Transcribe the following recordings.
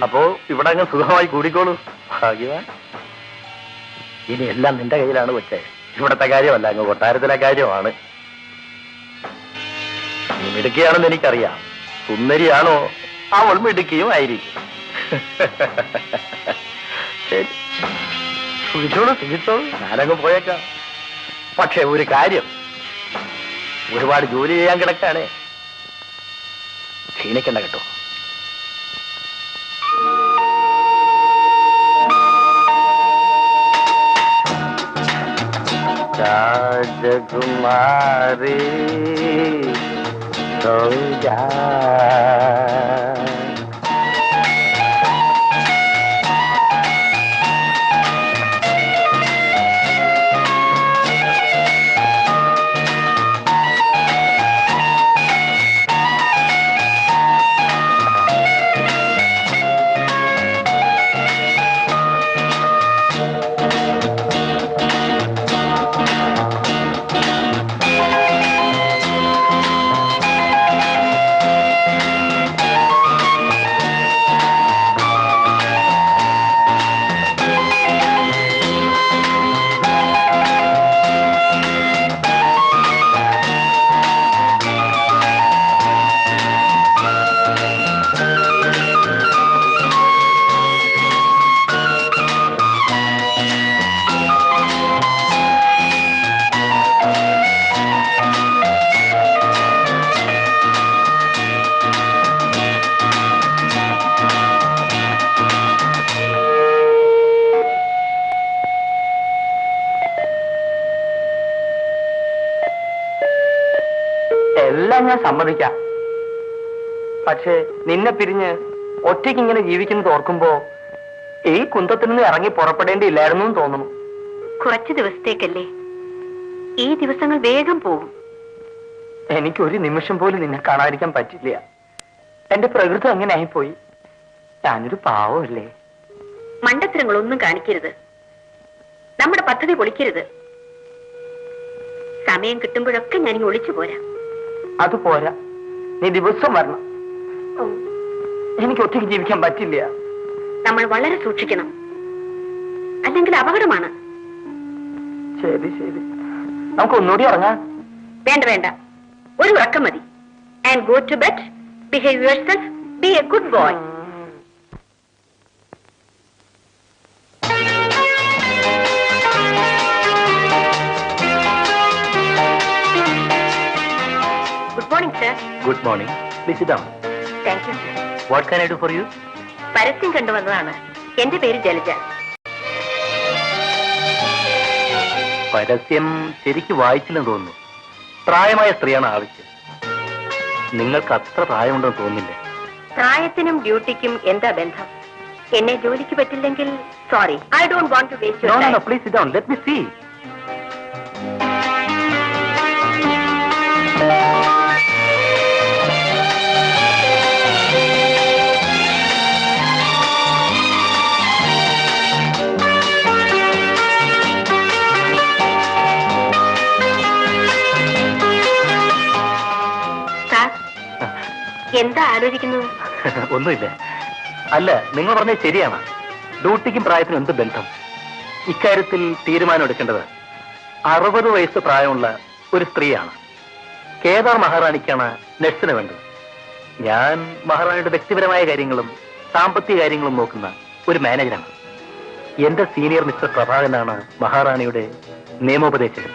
അപ്പോ ഇവിടെ അങ്ങ് സുഖമായി കൂടിക്കോളൂ. ഭാഗ്യവാൻ. ഇനി എല്ലാം നിന്റെ കയ്യിലാണ് കൊച്ചേ. ഇവിടത്തെ കാര്യമല്ല, അങ്ങ് കൊട്ടാരത്തിലെ കാര്യമാണ്. നീ മിടുക്കിയാണെന്ന് എനിക്കറിയാം. സുന്ദരിയാണോ? അവൾ മിടുക്കിയും ആയിരിക്കും. ശരി, സുഖിച്ചോളൂ. ഞാനങ്ങ് പോയേക്കാം. പക്ഷെ ഒരു കാര്യം, ഒരുപാട് ജോലി ചെയ്യാൻ കിടക്കാണേ. ക്ഷീണിക്കണ്ട കേട്ടോ. രാജകുമാരി സൗജാ എല്ലാം ഞാൻ സമ്മതിക്കാം. പക്ഷേ നിന്നെ പിരിഞ്ഞ് ഒറ്റയ്ക്ക് ഇങ്ങനെ ജീവിക്കുന്നത് ഓർക്കുമ്പോ ഈ കുന്തത്തിൽ നിന്ന് ഇറങ്ങി പുറപ്പെടേണ്ടിയില്ലായിരുന്നു എന്ന് തോന്നുന്നു. കുറച്ച് ദിവസത്തേക്കല്ലേ, ഈ ദിവസങ്ങൾ വേഗം പോകും. എനിക്കൊരു നിമിഷം പോലും നിന്നെ കാണാതിരിക്കാൻ പറ്റില്ല. എന്റെ പ്രകൃതി അങ്ങനെ ആയിപ്പോയി. ഞാനൊരു പാവമല്ലേ. മണ്ടത്തരങ്ങളൊന്നും കാണിക്കരുത്. നമ്മുടെ പദ്ധതി പൊളിക്കരുത്. സമയം കിട്ടുമ്പോഴൊക്കെ ഞാൻ ഒളിച്ചു പോരാ. അത് പോരാ, നീ ദിവസം വരണം. എനിക്ക് ഒറ്റയ്ക്ക് ജീവിക്കാൻ പറ്റില്ല. നമ്മൾ വളരെ സൂക്ഷിക്കണം, അല്ലെങ്കിൽ അപകടമാണ്. ശരി ശരി, നമുക്ക് ഒന്നുകൂടി ഇറങ്ങാം. വേണ്ട വേണ്ട, ഒരു ഉറക്കം മതി. And go to bed. Behave yourself. Be a good boy. Good morning, sir. Good morning. Please sit down. Thank you, sir. What can I do for you? പരസ്യം കണ്ടുവന്നതാണ്. എന്റെ പേര് ജലജ. പരസ്യം ശരിക്ക് വായിച്ചില്ലെന്ന് തോന്നുന്നു. പ്രായമായ സ്ത്രീയാണ് ആവശ്യം. നിങ്ങൾക്ക് അത്ര പ്രായമുണ്ടെന്ന് തോന്നുന്നില്ല. പ്രായത്തിനും ഡ്യൂട്ടിക്കും എന്താ ബന്ധം? എന്നെ ജോലിക്ക് പറ്റില്ലെങ്കിൽ sorry, I don't want to waste your time. No, please sit down. Let me see. എന്താ ആലോചിക്കുന്നത്? ഒന്നുമില്ല. അല്ല, നിങ്ങൾ പറഞ്ഞത് ശരിയാണ്. ഡ്യൂട്ടിക്കും പ്രായത്തിനും എന്ത് ബന്ധം? ഇക്കാര്യത്തിൽ തീരുമാനം എടുക്കേണ്ടത് 60 വയസ്സ് പ്രായമുള്ള ഒരു സ്ത്രീയാണ്. കേദാർ മഹാറാണിക്കാണ് നഴ്സിന് വേണ്ടത്. ഞാൻ മഹാറാണിയുടെ വ്യക്തിപരമായ കാര്യങ്ങളും സാമ്പത്തിക കാര്യങ്ങളും നോക്കുന്ന ഒരു മാനേജറാണ്. എന്റെ സീനിയർ മിസ്റ്റർ പ്രഭാകരനാണ് മഹാറാണിയുടെ നിയമോപദേശകൻ.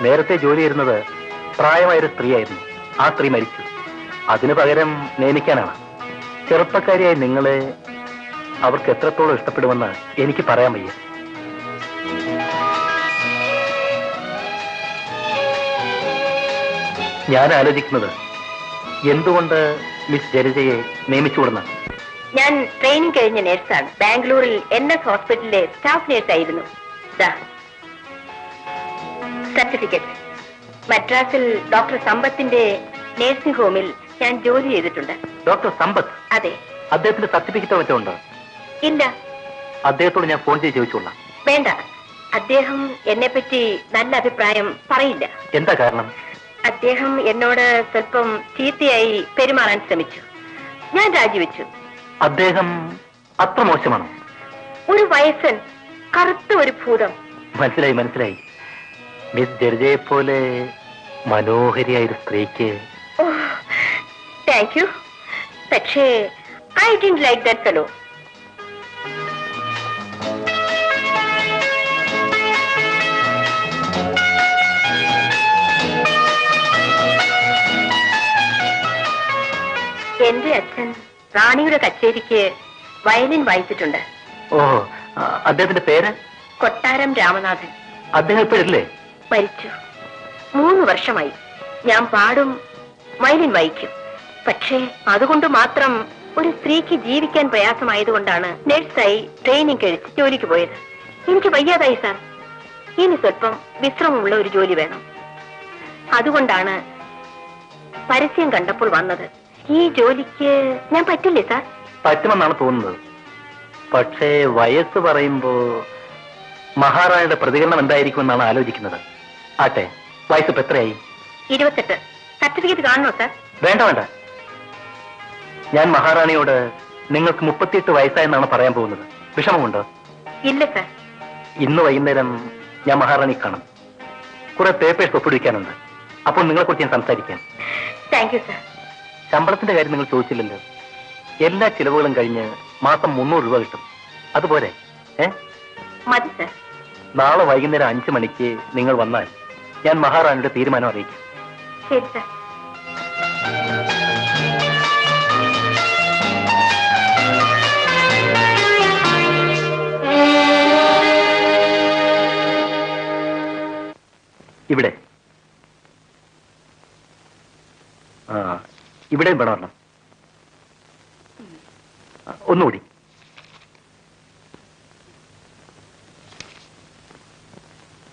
നേരത്തെ ജോലി ചെയ്യുന്നത് പ്രായമായൊരു സ്ത്രീയായിരുന്നു. ആ സ്ത്രീ മരിച്ചു. അതിനു പകരം നിയമിക്കാനാണ്. ചെറുപ്പക്കാരിയായി നിങ്ങളെ അവർക്ക് എത്രത്തോളം ഇഷ്ടപ്പെടുമെന്ന് എനിക്ക് പറയാൻ വയ്യ. ഞാൻ ആലോചിക്കുന്നത് എന്തുകൊണ്ട് മിസ് ജലജയെ നിയമിച്ചുകൂടുന്ന. ഞാൻ ട്രെയിനിങ് കഴിഞ്ഞ നേഴ്സാണ്. ബാംഗ്ലൂരിൽ NS ഹോസ്പിറ്റലിലെ സ്റ്റാഫ് നേഴ്സായിരുന്നു. സർട്ടിഫിക്കറ്റ്. മദ്രാസിൽ ഡോക്ടർ സമ്പത്തിന്റെ നേഴ്സിംഗ് ഹോമിൽ ഞാൻ ജോലി ചെയ്തിട്ടുണ്ട്. ഡോക്ടർ സമ്പത്ത്? അതെ. അദ്ദേഹത്തിന്റെ സർട്ടിഫിക്കറ്റ് മറ്റോ ഉണ്ടോ? ഇല്ല. അദ്ദേഹത്തോട് ഞാൻ ഫോൺ ചെയ്ത് ചോദിച്ചോളാം. വേണ്ട, അദ്ദേഹം എന്നെപ്പറ്റി നല്ല അഭിപ്രായം പറയില്ല. എന്താ കാരണം? അദ്ദേഹം എന്നോട് സ്വല്പം ചീത്തയായി പെരുമാറാൻ ശ്രമിച്ചു. ഞാൻ രാജിവെച്ചു. അദ്ദേഹം അത്ര മോശമാണോ? ഒരു വയസ്സൻ, കറുത്ത ഒരു ഭൂതം. മനസ്സിലായി മനസ്സിലായി. മിസ് ജഡ്ജയെ പോലെ മനോഹരിയായൊരു സ്ത്രീക്ക്. Thank you. പക്ഷേ I didn't like that fellow. എന്റെ അച്ഛൻ റാണിയുടെ കച്ചേരിക്ക് വയലിൻ വായിച്ചിട്ടുണ്ട്. ഓ, അദ്ദേഹത്തിന്റെ പേര്? കൊട്ടാരം രാമനാഥൻ. അദ്ദേഹം ഇപ്പോഴില്ലേ? മരിച്ചു. 3 വർഷമായി. ഞാൻ പാടും, വയലിൻ വായിക്കും. പക്ഷേ അതുകൊണ്ട് മാത്രം ഒരു സ്ത്രീക്ക് ജീവിക്കാൻ പ്രയാസമായതുകൊണ്ടാണ് നഴ്സായി ട്രെയിനിങ് കഴിച്ച് ജോലിക്ക് പോയത്. എനിക്ക് വയ്യാതായി സാർ. ഇനി സ്വല്പം വിശ്രമമുള്ള ഒരു ജോലി വേണം. അതുകൊണ്ടാണ് പരസ്യം കണ്ടപ്പോൾ വന്നത്. ഈ ജോലിക്ക് ഞാൻ പറ്റില്ലേ സാർ? പറ്റുമെന്നാണ് തോന്നുന്നത്. പക്ഷേ വയസ്സ് പറയുമ്പോ മഹാറാണിയുടെ പ്രതികരണം എന്തായിരിക്കുമെന്നാണ് ആലോചിക്കുന്നത്. ആട്ടെ, വയസ്സ് എത്രയായി? 28. സർട്ടിഫിക്കറ്റ് കാണണോ സാർ? വേണ്ട വേണ്ട. ഞാൻ മഹാറാണിയോട് നിങ്ങൾക്ക് 38 വയസ്സായെന്നാണ് പറയാൻ പോകുന്നത്. വിഷമമുണ്ടോ? ഇല്ല സാർ. ഇന്ന് വൈകുന്നേരം ഞാൻ മഹാറാണി കാണും. കുറെ പേപ്പേഴ്സ് ഒപ്പിടിക്കാനുണ്ട്. അപ്പോൾ നിങ്ങളെക്കുറിച്ച് ഞാൻ സംസാരിക്കാം. Thank you sir. ശമ്പളത്തിന്റെ കാര്യം നിങ്ങൾ ചോദിച്ചില്ലല്ലോ. എല്ലാ ചിലവുകളും കഴിഞ്ഞ് മാസം 300 രൂപ കിട്ടും. അതുപോലെ മതി സാർ. നാളെ വൈകുന്നേരം 5 മണിക്ക് നിങ്ങൾ വന്നാൽ ഞാൻ മഹാറാണിയുടെ തീരുമാനം അറിയിക്കും. ശരി സാർ. ഇവിടെ ഇവിടെയും വേണം. ഒന്നുകൂടി.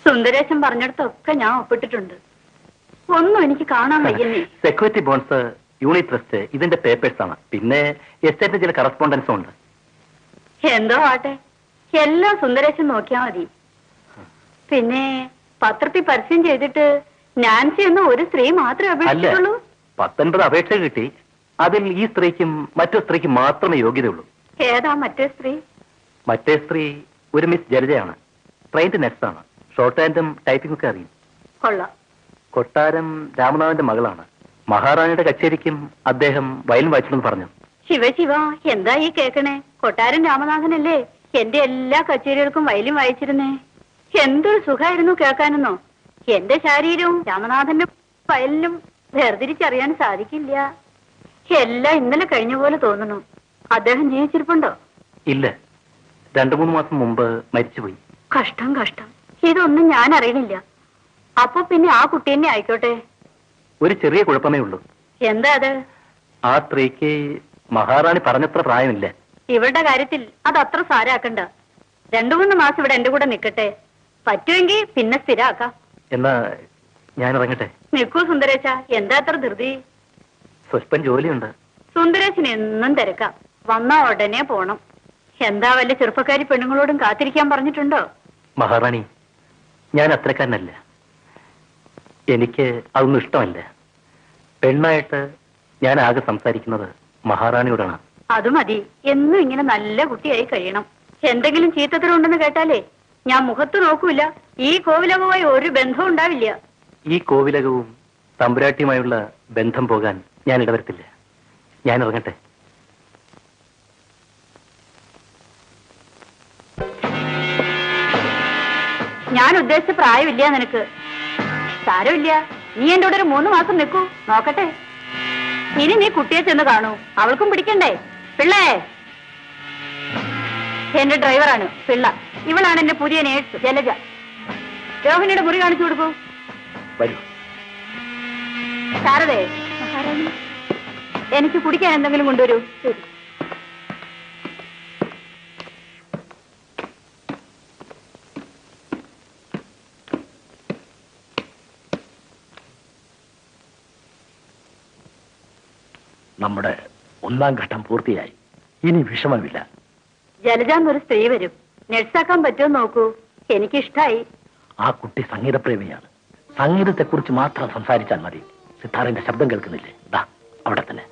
സുന്ദരേശൻ പറഞ്ഞിടത്തൊക്കെ ഞാൻ ഒപ്പിട്ടിട്ടുണ്ട്. ഒന്നും എനിക്ക് കാണാൻ വയ്യന്നേ. സെക്യൂരിറ്റി ബോൺസ്, യൂണിറ്റ് ട്രസ്റ്റ്, ഇതിന്റെ പേപ്പേഴ്സ് ആണ്. പിന്നെ എസ്റ്റേറ്റിന്റെ ചില കറസ്പോണ്ടൻസും ഉണ്ട്. എന്തോ ആട്ടെ, എല്ലാം സുന്ദരേശൻ നോക്കിയാ മതി. പിന്നെ പത്രത്തിൽ പരസ്യം ചെയ്തിട്ട് നാൻസി എന്ന ഒരു സ്ത്രീ മാത്രമേ അപേക്ഷിച്ചുള്ളൂ. 19 അപേക്ഷ കിട്ടി. അതിൽ ഈ സ്ത്രീക്കും മറ്റു സ്ത്രീക്കും മാത്രമേ യോഗ്യതയുള്ളൂ. ഏതാ മറ്റേ സ്ത്രീ? മറ്റേ സ്ത്രീ ഒരു മിസ് ജലജയാണ്. ട്രെയിൻഡ് നഴ്സാണ്. ഷോർട്ട് ഹാൻഡും ടൈപ്പിംഗ് ഒക്കെ അറിയും. കൊള്ളാം. കൊട്ടാരം രാമനാഥന്റെ മകളാണ്. മഹാറാണിയുടെ കച്ചേരിക്കും അദ്ദേഹം വയലിൻ വായിച്ചില്ലെന്ന് പറഞ്ഞു. ശിവ, എന്താ ഈ കേക്കണേ? കൊട്ടാരം രാമനാഥനല്ലേ എന്റെ എല്ലാ കച്ചേരികൾക്കും വയലിൻ വായിച്ചിരുന്നേ. എന്തൊരു സുഖമായിരുന്നു കേൾക്കാനെന്നോ. എന്റെ ശരീരവും രാമനാഥന്റെ വയലിനും വേർതിരിച്ചറിയാൻ സാധിക്കില്ല. എല്ലാം ഇന്നലെ കഴിഞ്ഞ പോലെ തോന്നുന്നു. അദ്ദേഹം ജീവിച്ചിരിപ്പുണ്ടോ? ഇല്ല, 2-3 മാസം മുമ്പ് മരിച്ചുപോയി. കഷ്ടം. ഇതൊന്നും ഞാൻ അറിയണില്ല. അപ്പൊ പിന്നെ ആ കുട്ടി തന്നെ ആയിക്കോട്ടെ. ഒരു ചെറിയ കുഴപ്പമേ ഉള്ളൂ. എന്താ അത്? ആ സ്ത്രീക്ക് മഹാറാണി പറഞ്ഞത്ര പ്രായമില്ല. ഇവരുടെ കാര്യത്തിൽ അത് അത്ര സാരാക്കണ്ട. 2-3 മാസം ഇവിടെ എന്റെ കൂടെ നിൽക്കട്ടെ. പറ്റുമെങ്കിൽ പിന്നെ സ്ഥിരാക്കാം. എന്നാ ഞാൻ ഇറങ്ങട്ടെ? നിൽക്കൂ സുന്ദരേശ, എന്താ അത്ര ധൃതി? സ്വല്പം ജോലിയുണ്ട്. സുന്ദരേശന് എന്നും തിരക്കാം. വന്നാ ഉടനെ പോണം. എന്താ വല്ല ചെറുപ്പക്കാരി പെണ്ണുങ്ങളോടും കാത്തിരിക്കാൻ പറഞ്ഞിട്ടുണ്ടോ? മഹാറാണി, ഞാൻ അത്രക്കാരനല്ല. എനിക്ക് അതൊന്നും ഇഷ്ടമല്ല. പെണ്ണായിട്ട് ഞാൻ ആകെ സംസാരിക്കുന്നത് മഹാറാണിയോടാണ്. അത് മതി. എന്നും ഇങ്ങനെ നല്ല കുട്ടിയായി കഴിയണം. എന്തെങ്കിലും ചീത്തത്തരമുണ്ടെന്ന് കേട്ടാലേ ഞാൻ മുഖത്ത് നോക്കൂല. ഈ കോവിലകവുമായി ഒരു ബന്ധവും ഉണ്ടാവില്ല. ഈ കോവിലകവും തമ്പുരാട്ടിയുമായുള്ള ബന്ധം പോകാൻ ഞാൻ ഇടവരുത്തില്ല. ഞാൻ ഇറങ്ങട്ടെ? ഞാൻ ഉദ്ദേശിച്ച പ്രായമില്ല നിനക്ക്. സാരമില്ല, നീ എന്റെ കൂടെ ഒരു 3 മാസം നിൽക്കൂ, നോക്കട്ടെ. ഇനി നീ കുട്ടിയെ ചെന്ന് കാണൂ. അവൾക്കും പിടിക്കണ്ടേ? പിള്ളേ, എന്റെ ഡ്രൈവറാണ് പിള്ള. ഇവളാണ് എന്റെ പുതിയ നേഴ്സ് ജലജ. രോഹിണിയുടെ മുറി കാണിച്ചു കൊടുക്കൂ. ശാരദേ, എനിക്ക് കുടിക്കാൻ എന്തെങ്കിലും കൊണ്ടുവരൂ. ശരി. നമ്മുടെ 1ാം ഘട്ടം പൂർത്തിയായി. ഇനി വിഷമമില്ല. ജലജാന്നൊരു സ്ത്രീ വരും. നഴ്സാക്കാൻ പറ്റുമോ നോക്കൂ. എനിക്കിഷ്ടായി. ആ കുട്ടി സംഗീതപ്രേമിയാണ്. സംഗീതത്തെക്കുറിച്ച് മാത്രം സംസാരിച്ചാൽ മതി. സിത്താറിന്റെ ശബ്ദം കേൾക്കുന്നില്ലേ? ദാ അവിടെ തന്നെ.